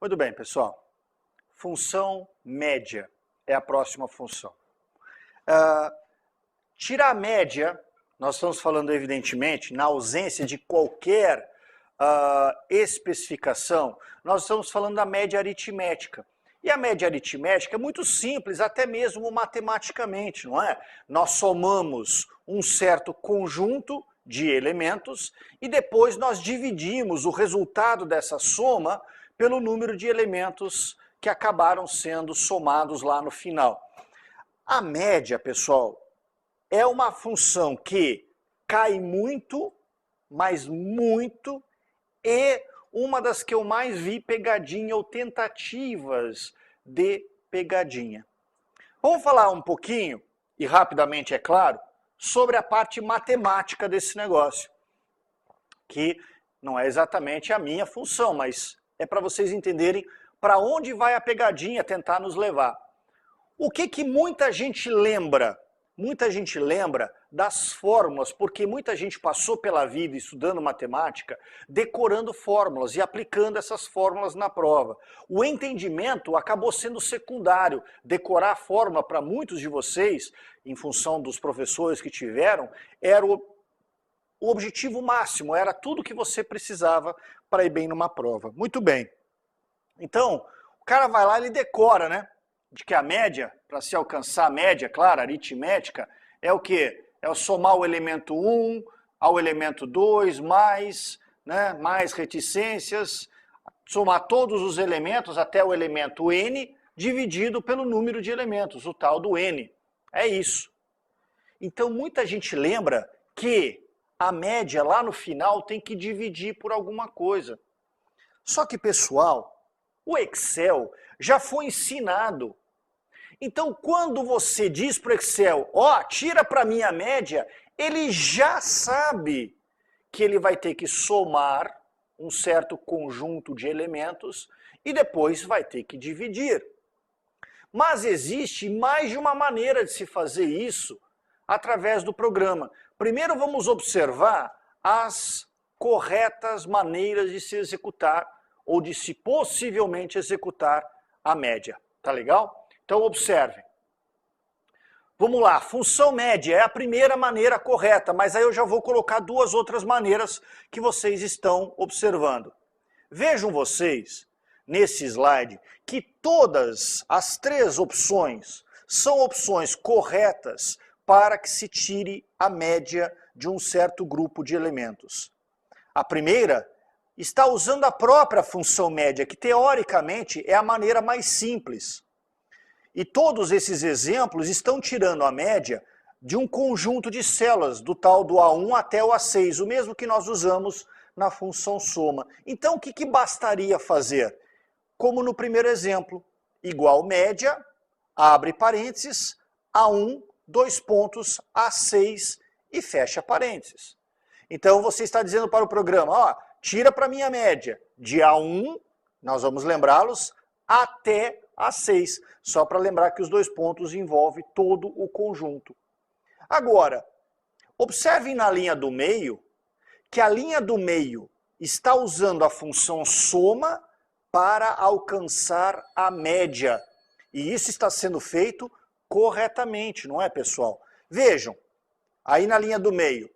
Muito bem, pessoal. Função média é a próxima função. Tirar a média, nós estamos falando evidentemente, na ausência de qualquer especificação, nós estamos falando da média aritmética. E a média aritmética é muito simples, até mesmo matematicamente, não é? Nós somamos um certo conjunto de elementos e depois nós dividimos o resultado dessa soma pelo número de elementos que acabaram sendo somados lá no final. A média, pessoal, é uma função que cai muito, mas muito, e uma das que eu mais vi pegadinha ou tentativas de pegadinha. Vamos falar um pouquinho, e rapidamente é claro, sobre a parte matemática desse negócio, que não é exatamente a minha função, mas é para vocês entenderem para onde vai a pegadinha tentar nos levar. O que muita gente lembra? Muita gente lembra das fórmulas, porque muita gente passou pela vida estudando matemática, decorando fórmulas e aplicando essas fórmulas na prova. O entendimento acabou sendo secundário. Decorar a fórmula para muitos de vocês, em função dos professores que tiveram, era o objetivo máximo, era tudo que você precisava para ir bem numa prova. Muito bem. Então, o cara vai lá e ele decora, né? De que a média, para se alcançar a média, claro, aritmética, é o quê? É o somar o elemento 1 ao elemento 2, mais reticências, somar todos os elementos até o elemento n, dividido pelo número de elementos, o tal do n. É isso. Então, muita gente lembra que a média lá no final tem que dividir por alguma coisa. Só que, pessoal, o Excel já foi ensinado. Então, quando você diz para o Excel, tira para mim a média, ele já sabe que ele vai ter que somar um certo conjunto de elementos e depois vai ter que dividir. Mas existe mais de uma maneira de se fazer isso através do programa. Primeiro vamos observar as corretas maneiras de se executar ou de se possivelmente executar a média. Tá legal? Então observem. Vamos lá, função média é a primeira maneira correta, mas aí eu já vou colocar duas outras maneiras que vocês estão observando. Vejam vocês, nesse slide, que todas as três opções são opções corretas para que se tire a média de um certo grupo de elementos. A primeira está usando a própria função média, que teoricamente é a maneira mais simples. E todos esses exemplos estão tirando a média de um conjunto de células, do tal do A1 até o A6, o mesmo que nós usamos na função soma. Então o que bastaria fazer? Como no primeiro exemplo, igual média, abre parênteses, A1, dois pontos, A6 e fecha parênteses. Então você está dizendo para o programa, tira para mim a média de A1, nós vamos lembrá-los, até A6, só para lembrar que os dois pontos envolvem todo o conjunto. Agora, observem na linha do meio, que a linha do meio está usando a função soma para alcançar a média. E isso está sendo feito corretamente, não é, pessoal? Vejam, aí na linha do meio.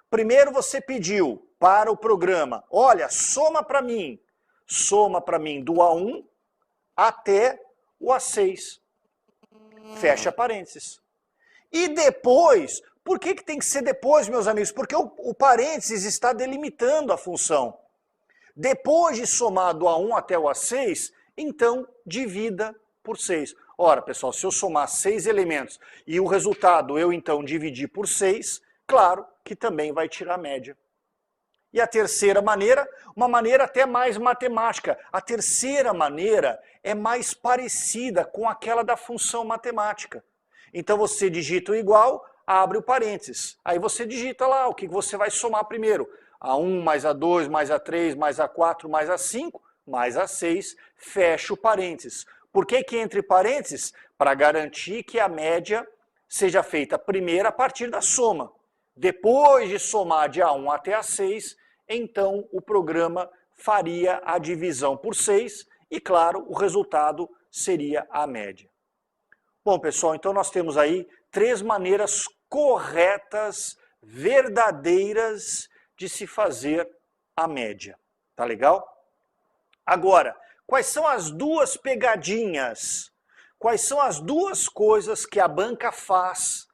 Primeiro você pediu para o programa, olha, soma para mim do A1 até o A6. Fecha parênteses. E depois, por que tem que ser depois, meus amigos? Porque o parênteses está delimitando a função. Depois de somar do A1 até o A6, então divida por 6. Ora, pessoal, se eu somar 6 elementos e o resultado eu então dividir por 6, claro que também vai tirar a média. E a terceira maneira, uma maneira até mais matemática. A terceira maneira é mais parecida com aquela da função matemática. Então você digita o igual, abre o parênteses. Aí você digita lá o que você vai somar primeiro. A1 mais A2 mais A3 mais A4 mais A5 mais A6, fecha o parênteses. Por que entre parênteses? Para garantir que a média seja feita primeiro a partir da soma. Depois de somar de A1 até A6, então o programa faria a divisão por 6 e, claro, o resultado seria a média. Bom, pessoal, então nós temos aí 3 maneiras corretas, verdadeiras de se fazer a média. Tá legal? Agora, quais são as 2 pegadinhas? Quais são as 2 coisas que a banca faz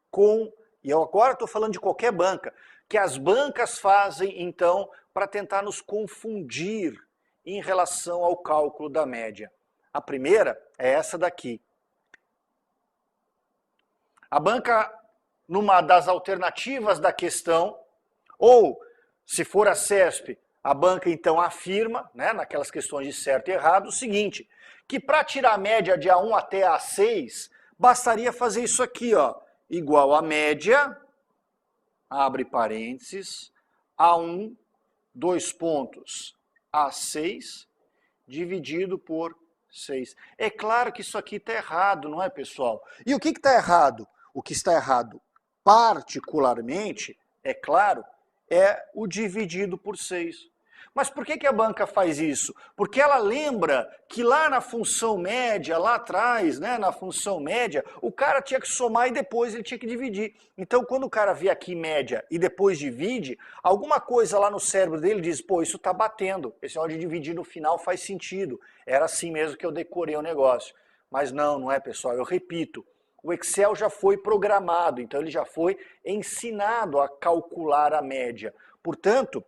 com, e eu agora estou falando de qualquer banca, que as bancas fazem, então, para tentar nos confundir em relação ao cálculo da média? A primeira é essa daqui. A banca, numa das alternativas da questão, ou, se for a CESP, a banca então afirma, né, naquelas questões de certo e errado, o seguinte, que para tirar a média de A1 até A6, bastaria fazer isso aqui, ó, igual a média, abre parênteses, A1, 2 pontos, A6, dividido por 6. É claro que isso aqui está errado, não é, pessoal? E o que está errado? O que está errado, particularmente, é claro, é o dividido por 6. Mas por que a banca faz isso? Porque ela lembra que lá na função média, lá atrás, né, na função média, o cara tinha que somar e depois ele tinha que dividir. Então, quando o cara vê aqui média e depois divide, alguma coisa lá no cérebro dele diz, pô, isso está batendo. Esse negócio de dividir no final faz sentido. Era assim mesmo que eu decorei o negócio. Mas não é, pessoal. Eu repito, o Excel já foi programado, então ele já foi ensinado a calcular a média. Portanto,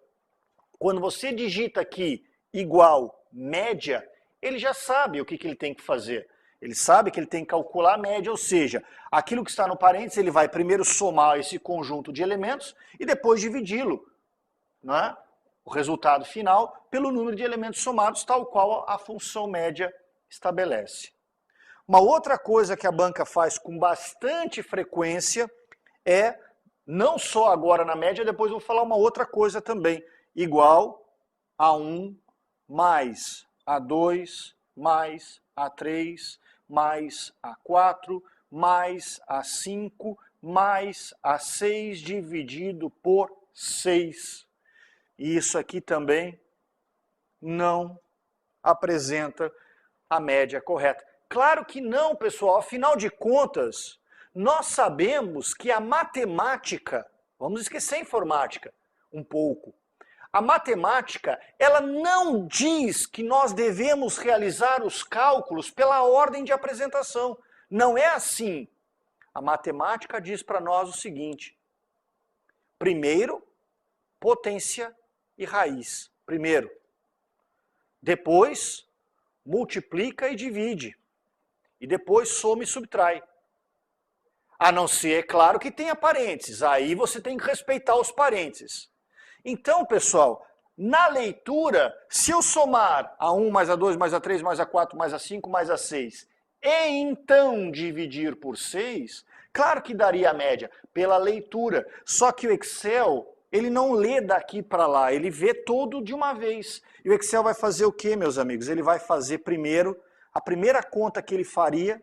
quando você digita aqui igual média, ele já sabe o que ele tem que fazer. Ele sabe que ele tem que calcular a média, ou seja, aquilo que está no parênteses, ele vai primeiro somar esse conjunto de elementos e depois dividi-lo, né? O resultado final pelo número de elementos somados, tal qual a função média estabelece. Uma outra coisa que a banca faz com bastante frequência é, não só agora na média, depois eu vou falar uma outra coisa também, igual a 1 mais A2 mais A3 mais A4 mais A5 mais A6 dividido por 6. E isso aqui também não apresenta a média correta. Claro que não, pessoal. Afinal de contas, nós sabemos que a matemática, vamos esquecer a informática um pouco, a matemática, ela não diz que nós devemos realizar os cálculos pela ordem de apresentação. Não é assim. A matemática diz para nós o seguinte: primeiro, potência e raiz. Primeiro. Depois, multiplica e divide. E depois soma e subtrai. A não ser, é claro, que tenha parênteses. Aí você tem que respeitar os parênteses. Então, pessoal, na leitura, se eu somar A1 mais A2 mais A3 mais A4 mais A5 mais A6 e então dividir por 6, claro que daria a média pela leitura. Só que o Excel, ele não lê daqui para lá, ele vê todo de uma vez. E o Excel vai fazer o quê, meus amigos? Ele vai fazer primeiro, a primeira conta que ele faria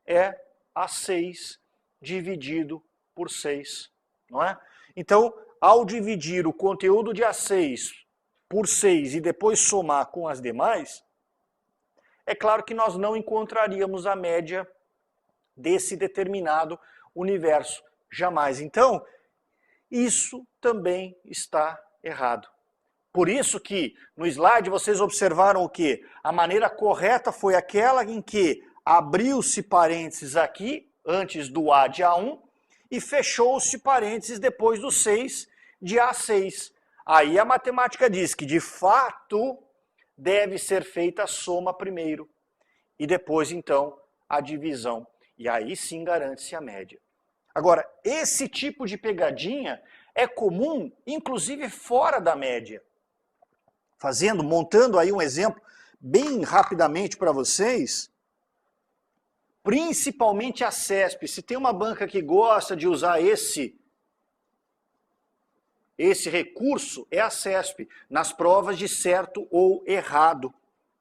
é A6 dividido por 6, não é? Então, ao dividir o conteúdo de A6 por 6 e depois somar com as demais, é claro que nós não encontraríamos a média desse determinado universo. Jamais. Então, isso também está errado. Por isso que no slide vocês observaram o quê? A maneira correta foi aquela em que abriu-se parênteses aqui, antes do A de A1, e fechou-se parênteses depois do 6 de A6. Aí a matemática diz que, de fato, deve ser feita a soma primeiro e depois, então, a divisão. E aí sim garante-se a média. Agora, esse tipo de pegadinha é comum, inclusive fora da média. Montando aí um exemplo bem rapidamente para vocês, principalmente a CESP. Se tem uma banca que gosta de usar esse recurso, é a CESP, nas provas de certo ou errado.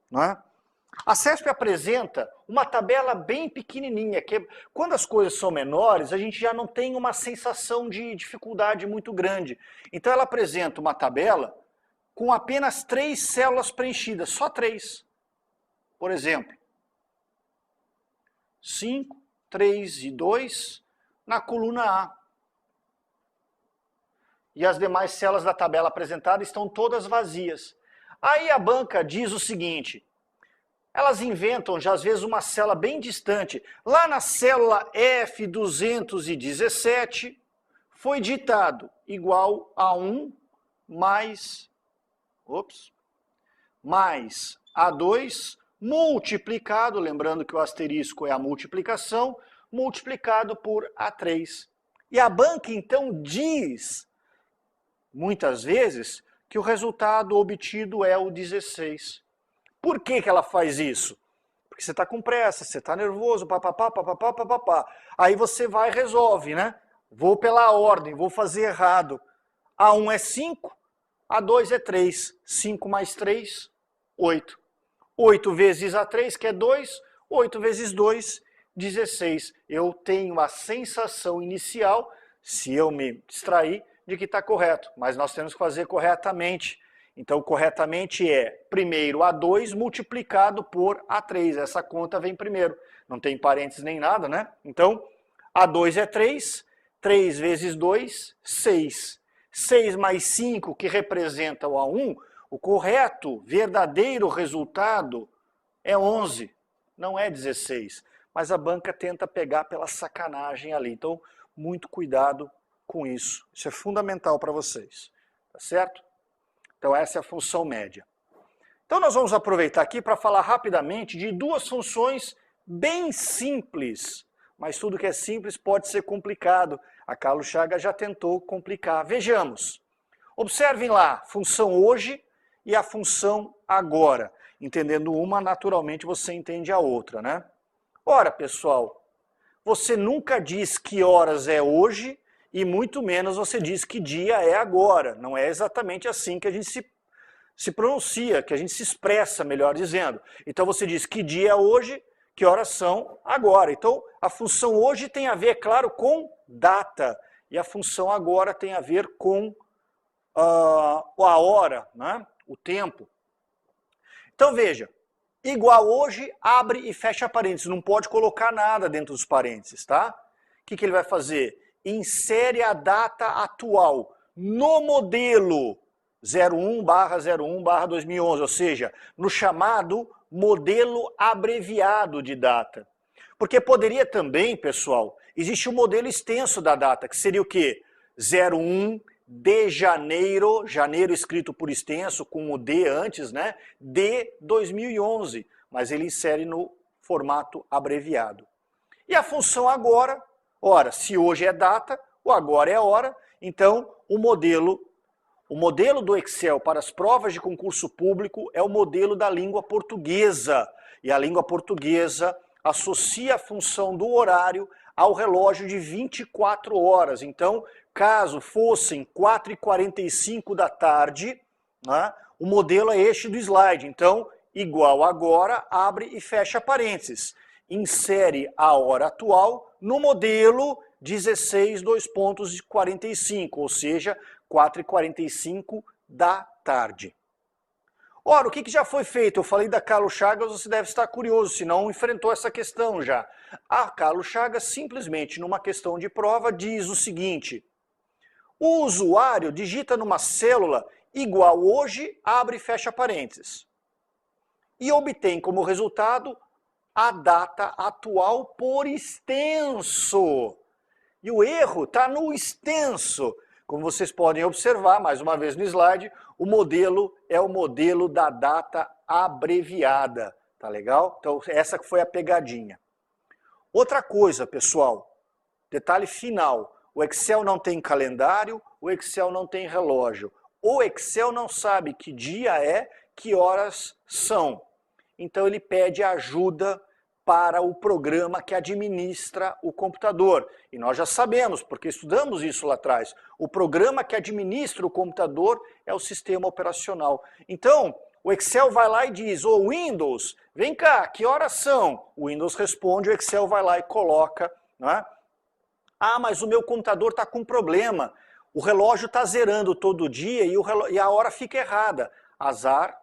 Não é? A CESP apresenta uma tabela bem pequenininha, que quando as coisas são menores, a gente já não tem uma sensação de dificuldade muito grande. Então ela apresenta uma tabela com apenas 3 células preenchidas, só 3. Por exemplo, 5, 3 e 2 na coluna A. E as demais células da tabela apresentada estão todas vazias. Aí a banca diz o seguinte, elas inventam já às vezes uma célula bem distante. Lá na célula F217 foi ditado igual a 1 mais A2 multiplicado, lembrando que o asterisco é a multiplicação, multiplicado por A3. E a banca então diz, muitas vezes, que o resultado obtido é o 16. Por que ela faz isso? Porque você está com pressa, você está nervoso, papapá, papapá, papapá. Aí você vai e resolve, né? Vou pela ordem, vou fazer errado. A1 é 5, A2 é 3. 5 mais 3, 8. 8 vezes A3, que é 2, 8 vezes 2, 16. Eu tenho a sensação inicial, se eu me distrair, de que está correto, mas nós temos que fazer corretamente. Então, corretamente é, primeiro, A2 multiplicado por A3. Essa conta vem primeiro. Não tem parênteses nem nada, né? Então, A2 é 3, 3 vezes 2, 6. 6 mais 5, que representa o A1, o correto, verdadeiro resultado é 11, não é 16. Mas a banca tenta pegar pela sacanagem ali. Então, muito cuidado com isso. Isso é fundamental para vocês. Tá certo? Então, essa é a função média. Então, nós vamos aproveitar aqui para falar rapidamente de duas funções bem simples. Mas tudo que é simples pode ser complicado. A Carlos Chagas já tentou complicar. Vejamos. Observem lá, função hoje e a função agora. Entendendo uma, naturalmente você entende a outra, né? Ora, pessoal, você nunca diz que horas é hoje e muito menos você diz que dia é agora. Não é exatamente assim que a gente se pronuncia, que a gente se expressa, melhor dizendo. Então você diz que dia é hoje, que horas são agora. Então a função hoje tem a ver, claro, com data. E a função agora tem a ver com a hora, né? O tempo. Então veja, igual hoje, abre e fecha parênteses. Não pode colocar nada dentro dos parênteses, tá? O que ele vai fazer? Insere a data atual no modelo 01/01/2011, ou seja, no chamado modelo abreviado de data. Porque poderia também, pessoal, existe um modelo extenso da data, que seria o quê? 01 de janeiro, janeiro escrito por extenso, com o D antes, né? De 2011, mas ele insere no formato abreviado. E a função agora, ora, se hoje é data, o agora é hora, então o modelo do Excel para as provas de concurso público é o modelo da língua portuguesa. E a língua portuguesa associa a função do horário ao relógio de 24 horas. Então, caso fossem 4h45 da tarde, né, o modelo é este do slide. Então, igual agora, abre e fecha parênteses. Insere a hora atual no modelo 16:45, ou seja, 4h45 da tarde. Ora, o que já foi feito? Eu falei da Carlos Chagas, você deve estar curioso, se não enfrentou essa questão já. A Carlos Chagas simplesmente, numa questão de prova, diz o seguinte: o usuário digita numa célula igual hoje, abre e fecha parênteses, e obtém como resultado a data atual por extenso. E o erro está no extenso. Como vocês podem observar, mais uma vez no slide, o modelo é o modelo da data abreviada. Tá legal? Então, essa foi a pegadinha. Outra coisa, pessoal, detalhe final. O Excel não tem calendário, o Excel não tem relógio. O Excel não sabe que dia é, que horas são. Então, ele pede ajuda para o programa que administra o computador. E nós já sabemos, porque estudamos isso lá atrás, o programa que administra o computador é o sistema operacional. Então, o Excel vai lá e diz: ô Windows, vem cá, que horas são? O Windows responde, o Excel vai lá e coloca, não é? Ah, mas o meu computador está com problema. O relógio está zerando todo dia e a hora fica errada. Azar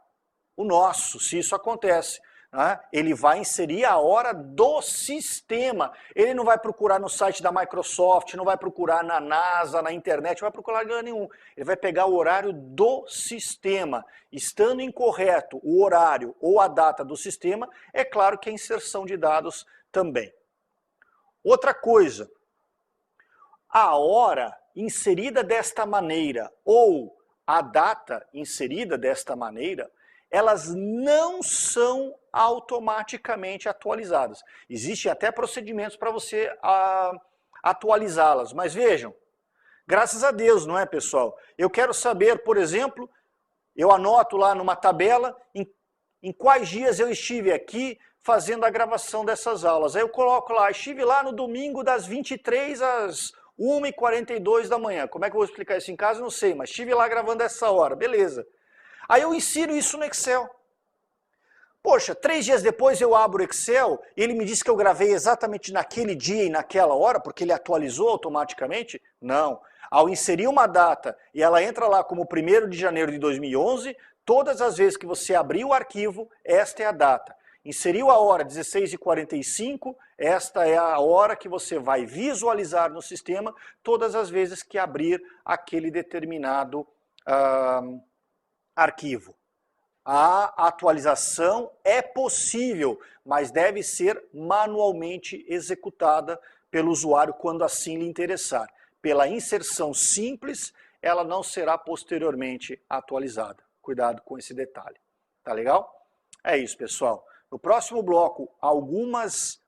o nosso, se isso acontece. Né? Ele vai inserir a hora do sistema. Ele não vai procurar no site da Microsoft, não vai procurar na NASA, na internet, não vai procurar em lugar nenhum. Ele vai pegar o horário do sistema. Estando incorreto o horário ou a data do sistema, é claro que a inserção de dados também. Outra coisa, a hora inserida desta maneira ou a data inserida desta maneira, elas não são automaticamente atualizadas. Existem até procedimentos para você atualizá-las, mas vejam, graças a Deus, não é, pessoal? Eu quero saber, por exemplo, eu anoto lá numa tabela em quais dias eu estive aqui fazendo a gravação dessas aulas. Aí eu coloco lá, estive lá no domingo das 23 às 1h42 da manhã. Como é que eu vou explicar isso em casa? Não sei, mas estive lá gravando essa hora, beleza. Aí eu insiro isso no Excel. Poxa, 3 dias depois eu abro o Excel e ele me diz que eu gravei exatamente naquele dia e naquela hora, porque ele atualizou automaticamente? Não. Ao inserir uma data e ela entra lá como 1º de janeiro de 2011, todas as vezes que você abrir o arquivo, esta é a data. Inseriu a hora 16h45, esta é a hora que você vai visualizar no sistema todas as vezes que abrir aquele determinado arquivo. A atualização é possível, mas deve ser manualmente executada pelo usuário quando assim lhe interessar. Pela inserção simples, ela não será posteriormente atualizada. Cuidado com esse detalhe. Tá legal? É isso, pessoal. No próximo bloco, algumas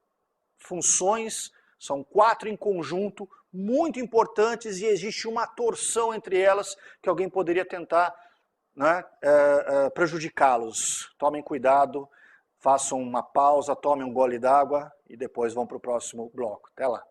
funções, são 4 em conjunto, muito importantes, e existe uma torção entre elas que alguém poderia tentar, né, prejudicá-los. Tomem cuidado, façam uma pausa, tomem um gole d'água e depois vão para o próximo bloco. Até lá.